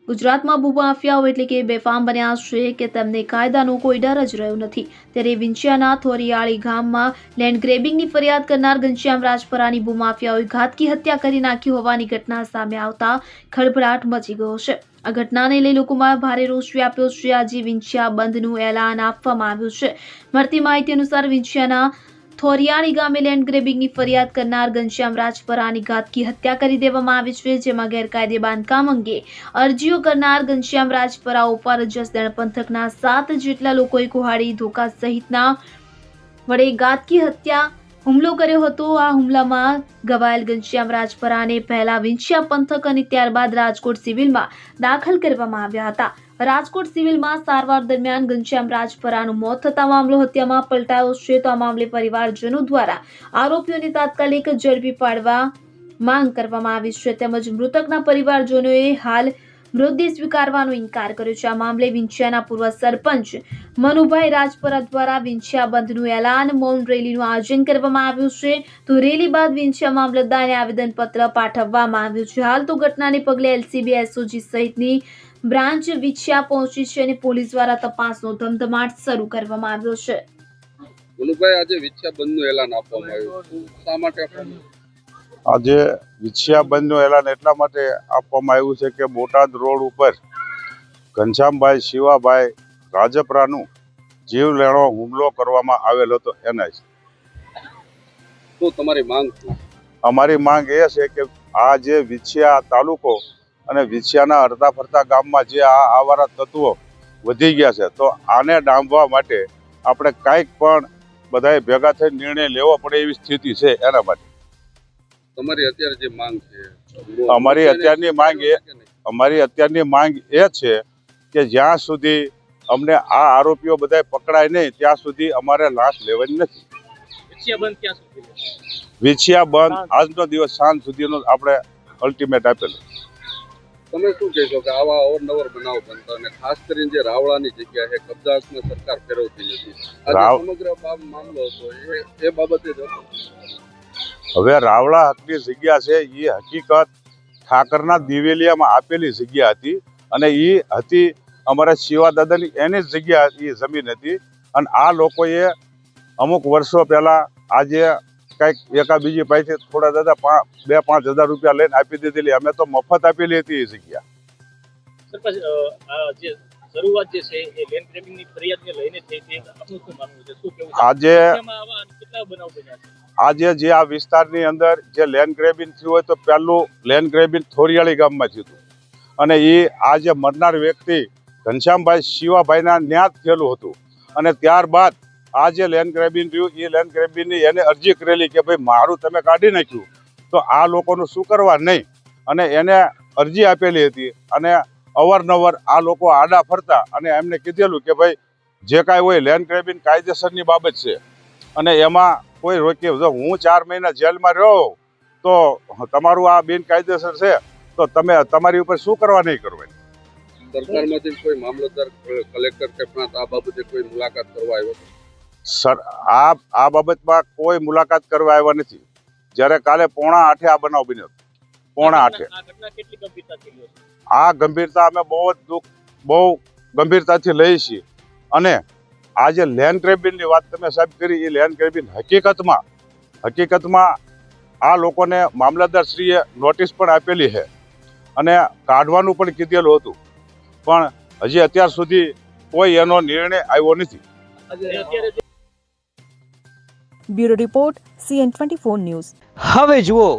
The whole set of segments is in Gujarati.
ગુજરાતમાં ભૂમાફિયાઓ એટલે કે બેફામ બન્યા છે કે તેમને કાયદાનો કોઈ ડર જ રહ્યો નથી। ત્યારે વિંછિયાના થોરિયાળી ગામમાં લેન્ડ ગ્રેબિંગની ફરિયાદ કરનાર ઘનશ્યામ રાજપરાની ભૂમાફિયાઓએ ઘાતકી હત્યા કરી નાખી હોવાની ઘટના સામે આવતા ખળભળાટ મચી ગયો છે। આ ઘટનાને લઈ લોકોમાં ભારે રોષ વ્યાપ્યો છે। આજે વિંછિયા બંધનું એલાન આપવામાં આવ્યું છે। મળતી માહિતી અનુસાર વિંછિયાના થોરિયાણી ગામે લેન્ડ ગ્રેબિંગની ફરિયાદ કરનાર ઘનશ્યામ રાજપરાની ઘાતકી હત્યા કરી દેવામાં આવી છે। જેમાં ગેરકાયદે બાંધકામ અંગે અરજીઓ કરનાર ઘનશ્યામ રાજપરા ઉપર જસદણ પંથકના 7 જેટલા લોકોએ કુહાડી ધોકા સહિતના વડે ઘાતકી હત્યા હુમલો કર્યો હતો। આ હુમલામાં ઘવાયેલ ઘનશ્યામ રાજપરાને પહેલા વિંછિયા પંથક અને ત્યારબાદ રાજકોટ સિવિલમાં દાખલ કરવામાં આવ્યા હતા। રાજકોટ સિવિલમાં સારવાર દરમિયાન ઘનશ્યામ રાજપરાનું મોત થતા મામલો હત્યામાં પલટાયો છે। તો આ મામલે પરિવારજનો દ્વારા આરોપીઓને તાત્કાલિક ઝડપી પાડવા માંગ કરવામાં આવી છે। તેમજ મૃતકના પરિવારજનોએ હાલ મૃતદેહ સ્વીકારવાનો ઇનકાર કર્યો છે। આ મામલે વિંછિયાના પૂર્વ સરપંચ મનુભાઈ રાજપરા દ્વારા વિંછિયા બંધનું એલાન મૌન રેલીનું આયોજન કરવામાં આવ્યું છે। તો રેલી બાદ વિંછિયા મામલતદારને આવેદનપત્ર પાઠવવામાં આવ્યું છે। હાલ તો ઘટનાને પગલે એલસીબી એસઓજી સહિતની બ્રાન્ચ વિંછિયા પહોંચી છે અને પોલીસ દ્વારા તપાસનો ધમધમાટ શરૂ કરવામાં આવ્યો છે। મનુભાઈ, આજે વિંછિયા બંધનું એલાન આપવામાં આવ્યું, શા માટે આપવામાં આવ્યું? આજે વિંછિયા બંધનું એલાન એટલા માટે આપવામાં આવ્યું છે કે બોટાદ રોડ ઉપર ઘનશ્યામભાઈ શિવાભાઈ રાજપરાનું જીવલેણો હુમલો કરવામાં આવેલો હતો એના જ। શું તમારી માંગ છે? અમારી માંગ એ છે કે આ જે વિંછિયા તાલુકો અને વિંછિયાના અડધા ફરતા ગામમાં જે આ આવારા તત્વો વધી ગયા છે, તો આને ડામવા માટે આપણે કાંઈક પણ બધાએ ભેગા થઈ નિર્ણય લેવો પડે એવી સ્થિતિ છે। એના માટે તમારી અત્યારે જે માંગ છે? અમારી અત્યારની માંગ એ છે કે જ્યાં સુધી અમને આ આરોપીઓ બધા પકડાય નહીં ત્યાં સુધી અમારે લાશ લેવાની નથી। વિંછિયા બંધ આજનો દિવસ સાંજ સુધીનો આપણે અલ્ટિમેટ આપેલો। તમે શું કહેશો કે આવા અવારનવાર બનાવ બનતા અને ખાસ કરીને જે રાવળાની જગ્યા છે કબજા હકમાં સરકાર ફેરવતી નથી, આજે સમગ્ર મામલો હતો એ બાબતે જ હતો? હવે રાવળા હકની જગ્યા છે એ હકીકત ઠાકરના દિવેલિયામાં આપેલી જગ્યા હતી અને એ હતી અમારા શિવાદાદાની એની જ જગ્યા એ જમીન હતી। અને આ લોકોએ અમુક વર્ષો પહેલા આજે કંઈક એકા બીજી પાસેથી થોડા દાદા 2-5 હજાર રૂપિયા લઈને આપી દીધેલી, અમે તો મફત આપેલી હતી એ જગ્યા। શરૂઆત જે છે એ લેન્ડ ગ્રેબિંગની ફરિયાદને લઈને થઈ છે, આપનું શું માનવું છે? શું કહેવું આજે કેટલા બનાવ બન્યા છે? આજે જે આ વિસ્તારની અંદર જે લેન્ડ ગ્રેબિંગ થયું હોય તો પહેલું લેન્ડ ગ્રેબિંગ થોરિયાળી ગામમાં થયું હતું અને એ આ જે મરનાર વ્યક્તિ ઘનશ્યામભાઈ શિવાભાઈના ન્યાજ થયેલું હતું અને ત્યારબાદ આ જે લેન્ડ ગ્રેબિંગ થયું એ લેન્ડ ગ્રેબિંગની એને અરજી કરેલી કે ભાઈ મારું તમે કાઢી નાખ્યું તો આ લોકોનું શું કરવા નહીં, અને એને અરજી આપેલી હતી અને અવારનવાર આ લોકો આડા ફરતા અને એમને કીધેલું કે ભાઈ જે કાંઈ હોય લેન્ડ ગ્રેબિંગ કાયદેસરની બાબત છે અને એમાં કોઈ રોકી, જો હું 4 મહિના જેલમાં રહ્યો તો તમારું આ બિનકાયદેસર છે તો તમે તમારી ઉપર શું કરવા નહીં કરવાની? સરકારમાંથી કોઈ મામલતદાર કલેક્ટર કે પ્રાંત આ બાબતે કોઈ મુલાકાત કરવા આવ્યો? સર, આ બાબતમાં કોઈ મુલાકાત કરવા આવ્યા નથી। જ્યારે કાલે 7:45 આ બનાવ બન્યો, 7:45 આ ગંભીરતા અમે બહુ ગંભીરતાથી લઈએ છીએ અને આ જે લેન્ડ ગ્રેબિંગની વાત તમે સાહેબ કરી એ લેન્ડ ગ્રેબિંગ હકીકતમાં આ લોકોને મામલતદારશ્રીએ નોટિસ પણ આપેલી છે અને કાઢવાનું પણ કીધેલું હતું, પણ હજી અત્યાર સુધી કોઈ એનો નિર્ણય આવ્યો નથી। Bureau report CN24 news. હવે જુઓ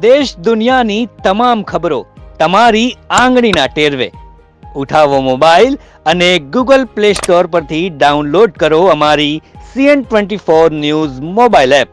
દેશ દુનિયાની તમામ ખબરો તમારી આંગળીના ટેરવે। ઉઠાવો મોબાઈલ અને ગૂગલ પ્લે સ્ટોર પરથી ડાઉનલોડ કરો અમારી CN24 ન્યૂઝ મોબાઈલ એપ।